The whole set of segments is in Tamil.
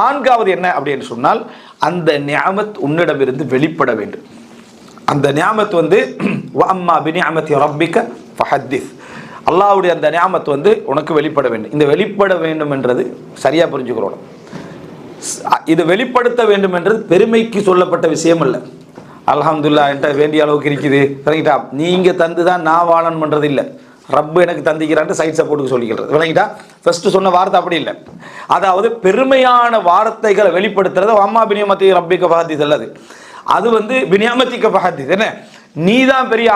நான்காவது என்ன அப்படின்னு சொன்னால், அந்த நிஅமத் உன்னிடமிருந்து வெளிப்பட வேண்டும். அந்த நிஅமத் வஅம்மா பினிஅமத்தி ரப்பிக ஃபஹத்திஸ், அல்லாஹ்வுடைய அந்த நிஅமத் உனக்கு வெளிப்பட வேண்டும். இந்த வெளிப்பட வேண்டும் என்றது சரியா புரிஞ்சுக்கிறோம். இது வெளிப்படுத்த வேண்டும் என்றது பெருமைக்கு சொல்லப்பட்ட விஷயம் அல்ல. அல்ஹம்துலில்லாஹ் என்கிட்ட வேண்டிய அளவுக்கு இருக்குது விளங்கிட்டா, நீங்க தந்து தான் நான் வாழணும் பண்றது இல்லை, ரப்பு எனக்கு தந்திக்கிறான்ட்டு சைட் சப்போர்ட்டுக்கு சொல்லிக்கிறது விளங்கிட்டா. ஃபர்ஸ்ட் சொன்ன வார்த்தை அப்படி இல்லை. அதாவது பெருமையான வார்த்தைகளை வெளிப்படுத்துறது அம்மா பினியமத்தி ரப்பிக்க ஃபஹத்திஸ் அல்லது அது பினியாமத்திக்க ஃபஹத்திஸ். என்ன நீ தான் பெரிய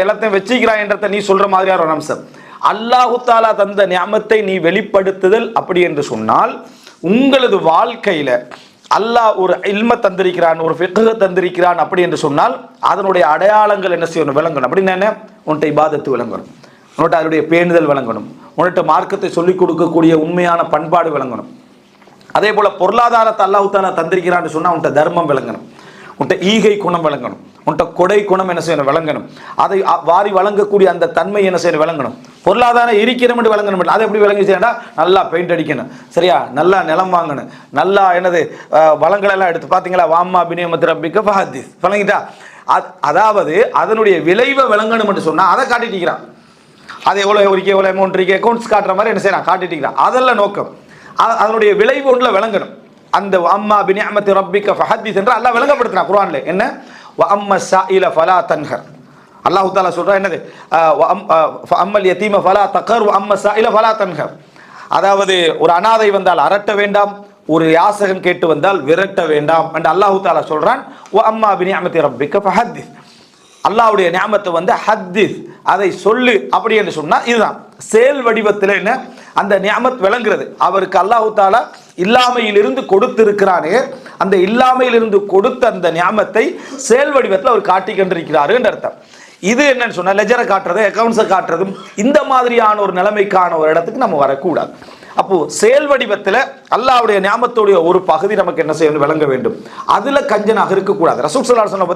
எல்லாத்தையும் வச்சுக்கிறாய் என்றத நீ சொல்ற மாதிரியான ஒரு அம்சம். அல்லாஹு தாலா தந்த நியாமத்தை நீ வெளிப்படுத்துதல் அப்படி என்று சொன்னால், உங்களது வாழ்க்கையில அல்லாஹ் ஒரு இல்ம தந்திருக்கிறான், ஒரு ஃபிக்ஹ் தந்திருக்கிறான் அப்படி என்று சொன்னால், அதனுடைய அடையாளங்கள் என்ன செய்யணும்? விளங்கணும். அப்படின்னு என்ன? உன்கிட்ட இபாதத்து விளங்கணும், உன்கிட்ட அதனுடைய பேணுதல் விளங்கணும், உன்கிட்ட மார்க்கத்தை சொல்லிக் கொடுக்கக்கூடிய உண்மையான பண்பாடு விளங்கணும். அதே போல பொருளாதாரத்தை அல்லாஹ் தாலா தந்திருக்கிறான்னு சொன்னா உன்கிட்ட தர்மம் விளங்கணும், உன்கிட்ட ஈகை குணம் விளங்கணும், உன்கிட்ட கொடை குணம் என்ன செய்யணும்? விளங்கணும். அதை வாரி வழங்கக்கூடிய அந்த தன்மை என்ன செய்யணும்? விளங்கணும். பொருளாதாரம் இருக்கிற மட்டும் விளங்கணும். அதை எப்படி விளங்கி செய்யணும்னா, நல்லா பெயிண்ட் அடிக்கணும், சரியா, நல்லா நிலம் வாங்கணும், நல்லா வளங்கள் எல்லாம் எடுத்து பார்த்தீங்களா, வாம்மா பினியமத்தி ரப்பிக்க ஃபஹத்திஸ் விளங்கிட்டா. அதாவது அதனுடைய விளைவை விளங்கணும் என்று சொன்னா அதை காட்டிட்டிருக்கிறான். அது எவ்வளோ அமௌண்ட் இருக்கு அக்கௌண்ட்ஸ் காட்டுற மாதிரி என்ன செய்யறான்? காட்டிட்டிருக்கிறான். அதெல்லாம் நோக்கம். அதனுடைய விளைவு ஒன்றில் விளங்கணும். அந்த அம்மா பினியமத்தி ரப்பிக்க ஃபஹத்திஸ் என்று அல்லாஹ் விளங்கப்படுத்தினான் குர்ஆன்ல. என்ன? வஅம்ம ஸாயில ஃபலா தன்ஹர். அல்லாஹ் தஆலா சொல்றா என்னது? அம்மல் யதீம ஃபலா தகர் வஅம்ம ஸாயில ஃபலா தன்ஹர். அதாவது ஒரு அனாதை வந்தால் அரட்ட வேண்டாம், ஒரு யாசகன் கேட்டு வந்தால் விரட்ட வேண்டாம் என்று அல்லாஹ் தஆலா சொல்றான். வஅம்மா பினியமத்தி ரப்பிக்க ஃபஹத்திஸ், அல்லாஹ்வுடைய நியாமத்தை ஹத்திஸ், அதை சொல்லு அப்படி என்று சொன்னா இதுதான் செயல் வடிவத்தில் என்ன அந்த நியாமத் விளங்குறது. அவருக்கு அல்லாஹ் தஆலா இல்லாமையிலிருந்து கொடுத்திருக்கிறானே, அந்த இல்லாமையிலிருந்து கொடுத்த அந்த நியாமத்தை செயல் வடிவத்தில் அவர் காட்டி கண்டிருக்கிறாரு என்று அர்த்தம். இது என்னன்னு சொன்னா லெஜரை காட்டுறது, அக்கவுண்ட்ஸை காட்டுறதும் இந்த மாதிரியான ஒரு நிலைமைக்கான ஒரு இடத்துக்கு நம்ம வரக்கூடாது. அப்போ செயல் வடிவத்தில் அல்லாஹ்வுடைய நியாமத்துடைய ஒரு பகுதி நமக்கு என்ன செய்யணும்? விளங்க வேண்டும். அதுல கஞ்சனாக இருக்கக்கூடாது. ரசூல் ஸல்லல்லாஹு அலைஹி வஸல்லம்